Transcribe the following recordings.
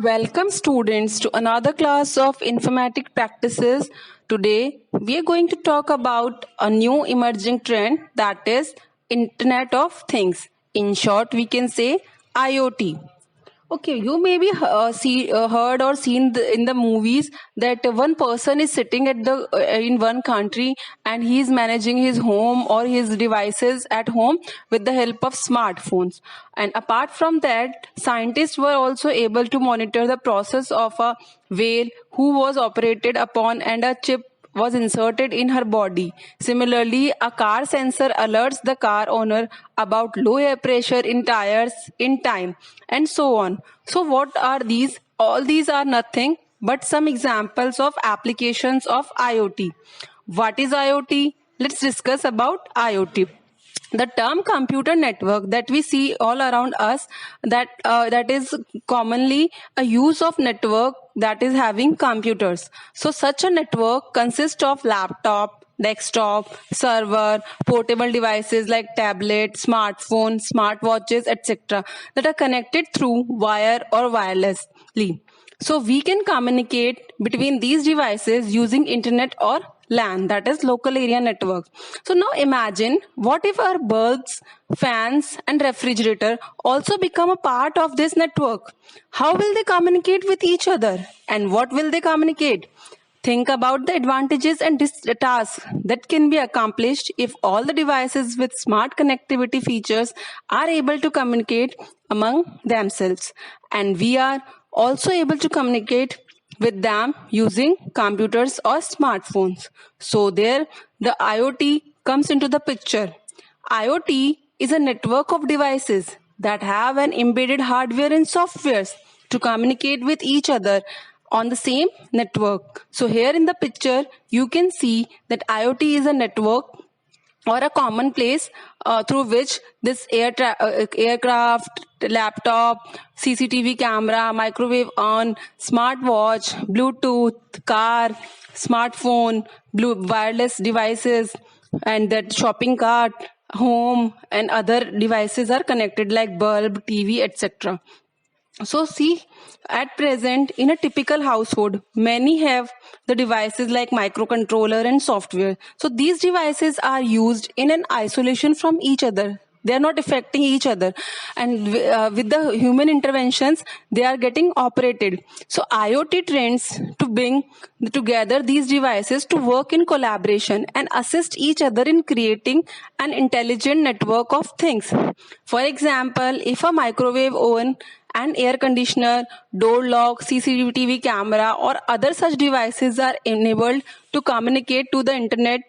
Welcome students to another class of informatic practices. Today we are going to talk about a new emerging trend, that is Internet of Things. In short, we can say IoT. Okay, you may be heard or seen in the movies that one person is sitting at the in one country and he is managing his home or his devices at home with the help of smartphones. And apart from that, scientists were also able to monitor the process of a whale who was operated upon and a chip was inserted in her body. Similarly, a car sensor alerts the car owner about low air pressure in tires in time, and so on. So, what are these? All these are nothing but some examples of applications of IoT. What is IoT? Let's discuss about IoT. The term computer network that we see all around us, that is commonly a use of network that is having computers. So such a network consists of laptop, desktop, server, portable devices like tablet, smartphone, smartwatches, etc., that are connected through wire or wirelessly. So we can communicate between these devices using internet or LAN, that is local area network. So now imagine, what if our bulbs, fans and refrigerator also become a part of this network? How will they communicate with each other, and what will they communicate? Think about the advantages and tasks that can be accomplished if all the devices with smart connectivity features are able to communicate among themselves. And we are also able to communicate with them using computers or smartphones. So there the IoT comes into the picture. IoT is a network of devices that have an embedded hardware and softwares to communicate with each other on the same network. So here in the picture, you can see that IoT is a network or a common place through which this aircraft, laptop, CCTV camera, microwave oven, smartwatch, Bluetooth, car, smartphone, wireless devices, and that shopping cart, home, and other devices are connected like bulb, TV, etc. So see, at present in a typical household, many have the devices like microcontroller and software. So these devices are used in an isolation from each other. They are not affecting each other, and with the human interventions, they are getting operated. So IoT trends to bring together these devices to work in collaboration and assist each other in creating an intelligent network of things. For example, if a microwave oven and air conditioner, door lock, CCTV camera, or other such devices are enabled to communicate to the internet,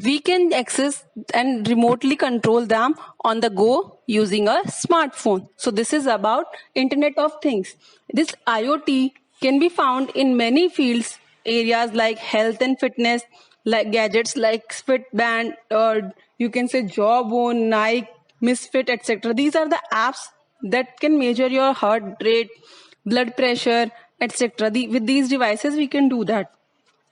we can access and remotely control them on the go using a smartphone. So this is about Internet of Things. This IoT can be found in many fields, areas like health and fitness, like gadgets like Fitband, or you can say Jawbone, Nike, Misfit, etc. These are the apps that can measure your heart rate, blood pressure, etc. With these devices, we can do that.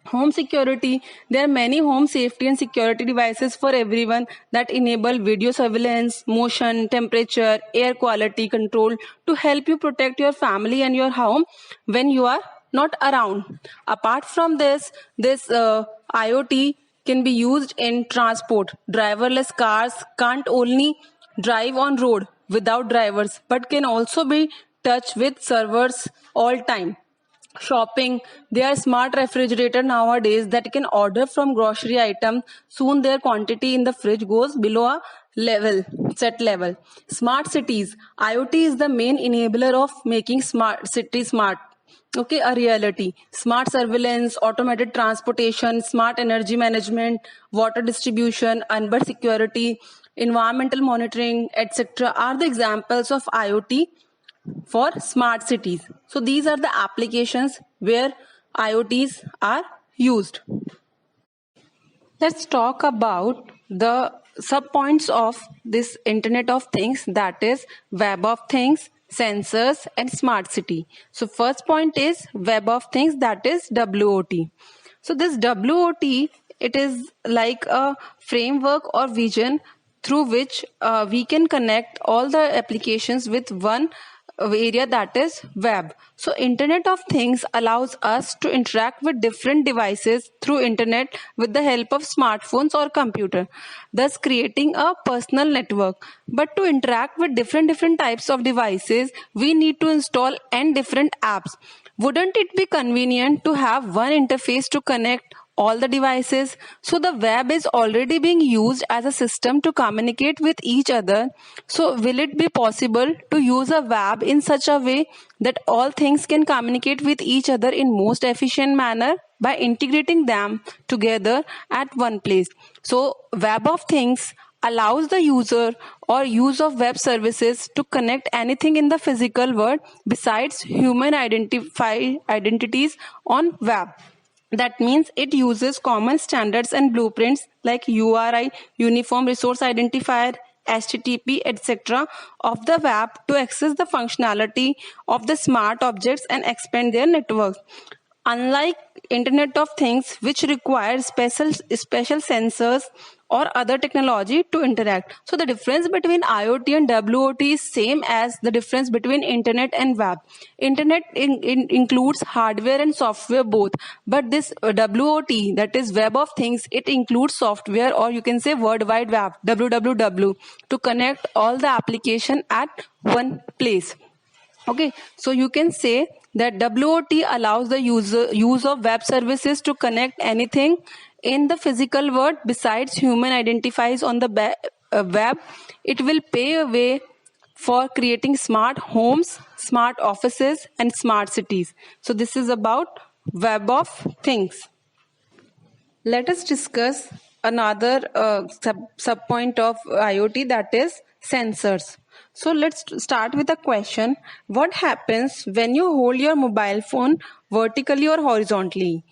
Home security. There are many home safety and security devices for everyone that enable video surveillance, motion, temperature, air quality control to help you protect your family and your home when you are not around. Apart from this IoT can be used in transport. Driverless cars can't only drive on road without drivers but can also be touched with servers all time. Shopping, there are smart refrigerator nowadays that can order from grocery item. Soon their quantity in the fridge goes below a set level. Smart cities, IoT is the main enabler of making smart city smart. Okay, a reality. Smart surveillance, automated transportation, smart energy management, water distribution, urban security, environmental monitoring, etc. are the examples of IoT for smart cities. So these are the applications where IoTs are used. Let's talk about the subpoints of this Internet of Things, that is Web of Things, sensors and smart city. So first point is Web of Things, that is WOT. So this WOT, it is like a framework or vision through which we can connect all the applications with one area, that is web. So Internet of Things allows us to interact with different devices through internet with the help of smartphones or computer, thus creating a personal network. But to interact with different types of devices, we need to install n different apps. Wouldn't it be convenient to have one interface to connect all the devices? So the web is already being used as a system to communicate with each other. So will it be possible to use a web in such a way that all things can communicate with each other in most efficient manner by integrating them together at one place? So web of things allows the user or use of web services to connect anything in the physical world besides human identities on web. That means it uses common standards and blueprints like URI, Uniform Resource Identifier, HTTP, etc. of the web to access the functionality of the smart objects and expand their networks. Unlike Internet of Things, which requires special sensors or other technology to interact. So the difference between IoT and WOT is same as the difference between internet and web. Internet includes hardware and software both, but this WOT, that is Web of Things, it includes software, or you can say World Wide Web, WWW, to connect all the application at one place. Okay, so you can say that WOT allows the use of web services to connect anything in the physical world besides human identifies on the web. It will pave a way for creating smart homes, smart offices, and smart cities. So this is about Web of Things. Let us discuss another sub point of IoT, that is sensors. So let's start with a question. What happens when you hold your mobile phone vertically or horizontally?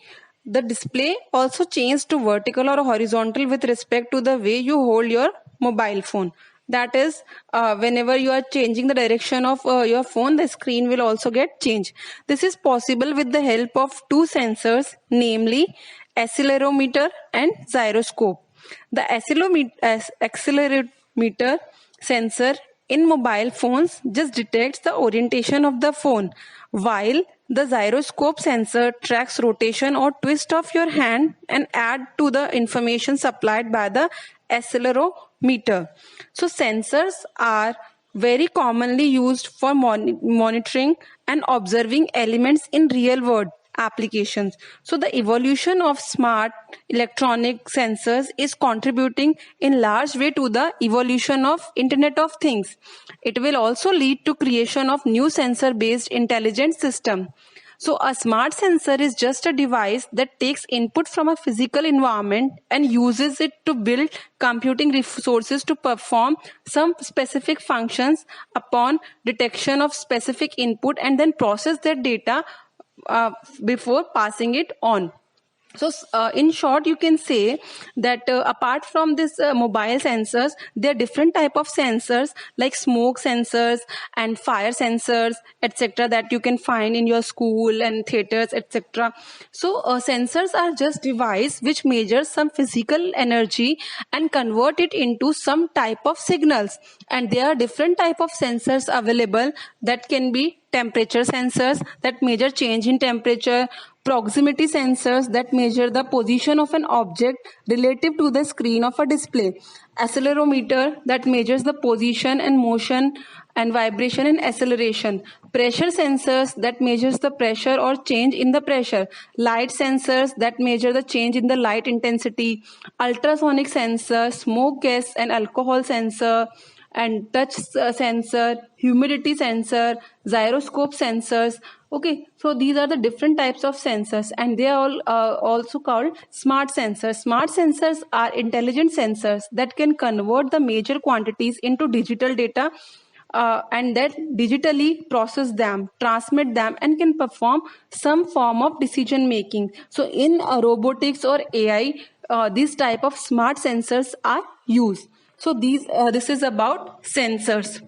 The display also changes to vertical or horizontal with respect to the way you hold your mobile phone. That is, whenever you are changing the direction of your phone, the screen will also get changed. This is possible with the help of two sensors, namely accelerometer and gyroscope. The accelerometer sensor in mobile phones just detects the orientation of the phone, while the gyroscope sensor tracks rotation or twist of your hand and add to the information supplied by the accelerometer. So sensors are very commonly used for monitoring and observing elements in real world applications. So the evolution of smart electronic sensors is contributing in large way to the evolution of Internet of Things. It will also lead to creation of new sensor based intelligent system. So a smart sensor is just a device that takes input from a physical environment and uses it to build computing resources to perform some specific functions upon detection of specific input and then process that data before passing it on. So in short, you can say that apart from this mobile sensors, there are different type of sensors like smoke sensors and fire sensors, etc., that you can find in your school and theaters, etc. So sensors are just device which measures some physical energy and convert it into some type of signals. And there are different type of sensors available, that can be temperature sensors that measure change in temperature, proximity sensors that measure the position of an object relative to the screen of a display, accelerometer that measures the position and motion and vibration and acceleration, pressure sensors that measures the pressure or change in the pressure, light sensors that measure the change in the light intensity, ultrasonic sensor, smoke gas and alcohol sensor, and touch sensor, humidity sensor, gyroscope sensors. Okay, so these are the different types of sensors, and they are all also called smart sensors. Smart sensors are intelligent sensors that can convert the major quantities into digital data and that digitally process them, transmit them, and can perform some form of decision making. So in robotics or AI, these type of smart sensors are used. So this is about sensors.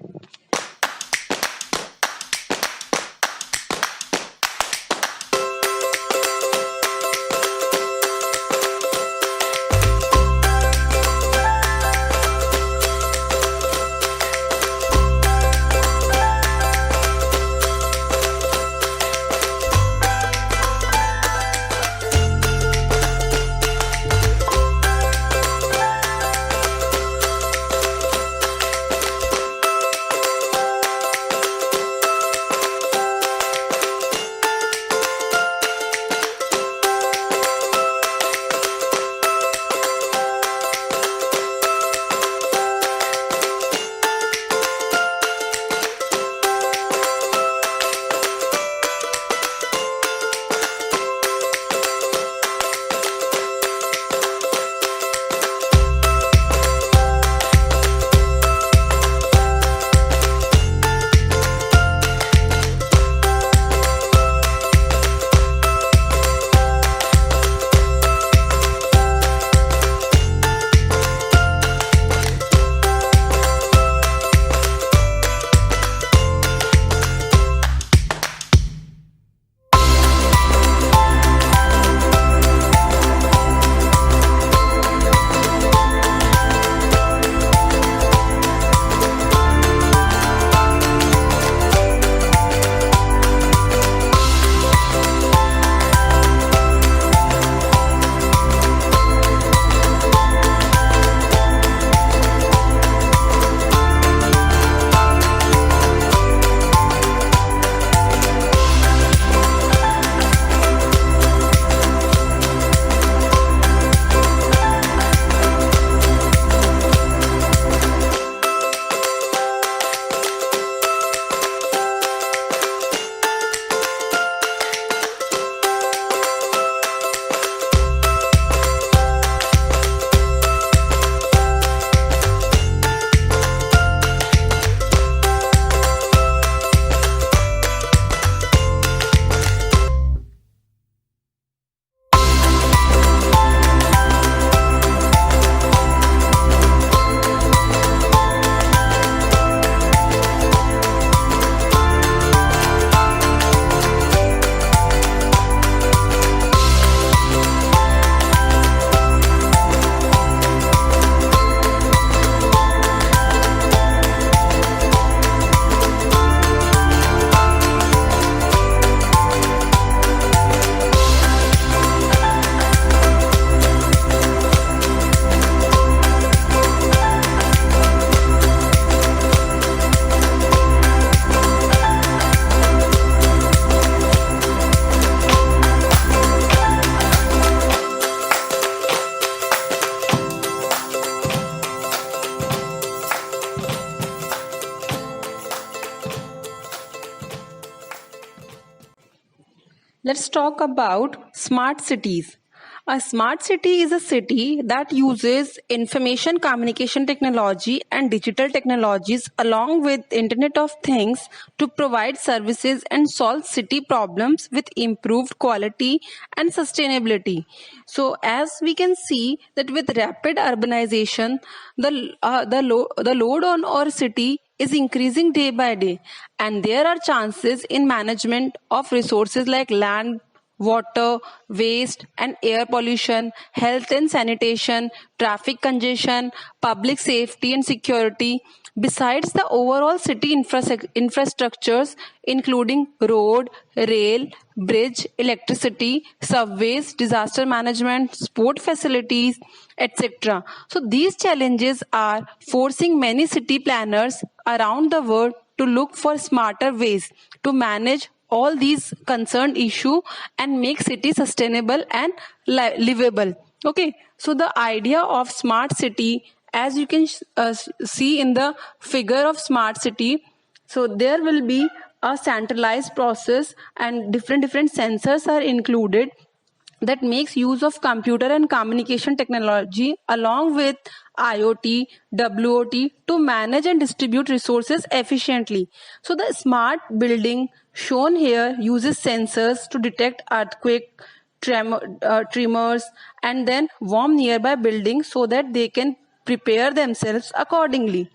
Let's talk about smart cities. A smart city is a city that uses information communication technology and digital technologies along with Internet of Things to provide services and solve city problems with improved quality and sustainability. So as we can see that with rapid urbanization, the load on our city is increasing day by day, and there are chances in management of resources like land, water, waste and air pollution, health and sanitation, traffic congestion, public safety and security. Besides the overall city infrastructures, including road, rail, bridge, electricity, subways, disaster management, sport facilities, etc. So these challenges are forcing many city planners around the world to look for smarter ways to manage all these concerned issue and make city sustainable and livable. Okay, so the idea of smart city, as you can see in the figure of smart city, so there will be a centralized process and different sensors are included that makes use of computer and communication technology along with IoT, WOT to manage and distribute resources efficiently. So the smart building shown here uses sensors to detect earthquake, tremors, and then warm nearby buildings so that they can prepare themselves accordingly.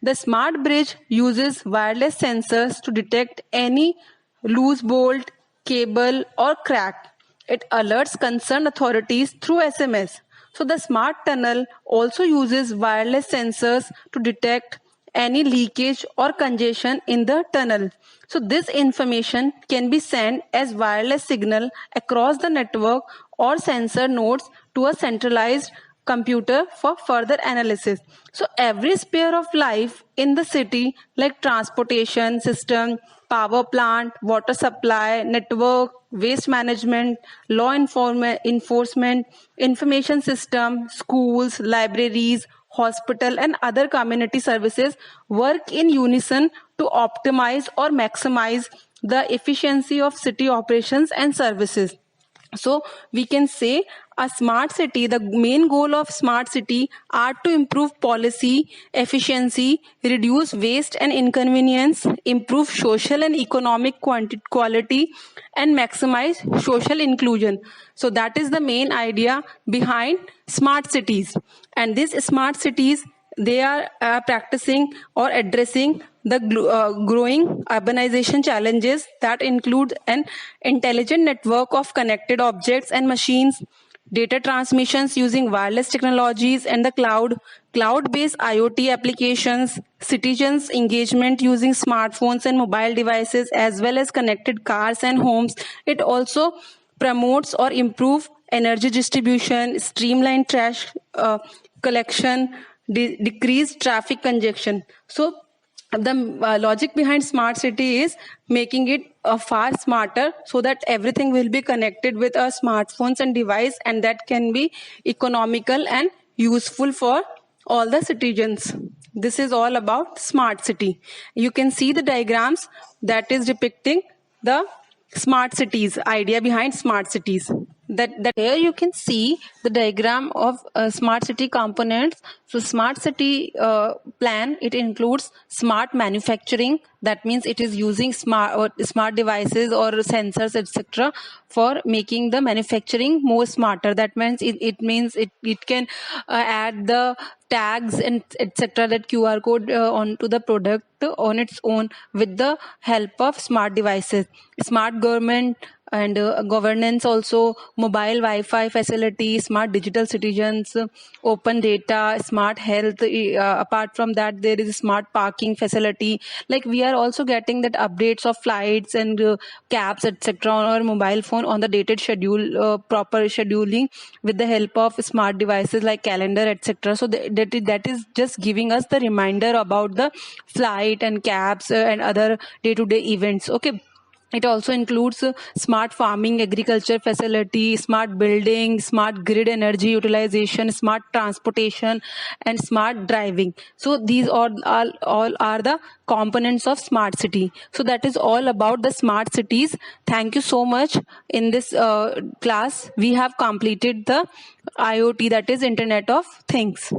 The smart bridge uses wireless sensors to detect any loose bolt, cable, or crack. It alerts concerned authorities through SMS. So the smart tunnel also uses wireless sensors to detect any leakage or congestion in the tunnel. So this information can be sent as wireless signal across the network or sensor nodes to a centralized computer for further analysis. So every sphere of life in the city like transportation system, power plant, water supply, network, waste management, enforcement, information system, schools, libraries, hospital and other community services work in unison to optimize or maximize the efficiency of city operations and services. So we can say a smart city, the main goal of smart city are to improve policy efficiency, reduce waste and inconvenience, improve social and economic quality and maximize social inclusion. So that is the main idea behind smart cities. And these smart cities, they are practicing or addressing the growing urbanization challenges that include an intelligent network of connected objects and machines, data transmissions using wireless technologies and the cloud-based IoT applications, citizens engagement using smartphones and mobile devices, as well as connected cars and homes. It also promotes or improve energy distribution, streamline trash collection, decrease traffic congestion. So the logic behind smart city is making it far smarter so that everything will be connected with our smartphones and device, and that can be economical and useful for all the citizens. This is all about smart city. You can see the diagrams that is depicting the smart cities, idea behind smart cities. That here you can see the diagram of smart city components. So smart city plan, it includes smart manufacturing. That means it is using smart devices or sensors, etc., for making the manufacturing more smarter. That means it can add the tags and etc., that QR code onto the product on its own with the help of smart devices. Smart government and governance, also mobile Wi-Fi facility, smart digital citizens, open data, smart health. Apart from that, there is a smart parking facility. Like we are also getting that updates of flights and cabs, etc., on our mobile phone on the dated schedule, proper scheduling with the help of smart devices like calendar, etc. So that is just giving us the reminder about the flight and cabs and other day-to-day events. Okay. It also includes smart farming, agriculture facility, smart building, smart grid energy utilization, smart transportation, and smart driving. So these all are the components of smart city. So that is all about the smart cities. Thank you so much. In this class, we have completed the IoT, that is Internet of Things.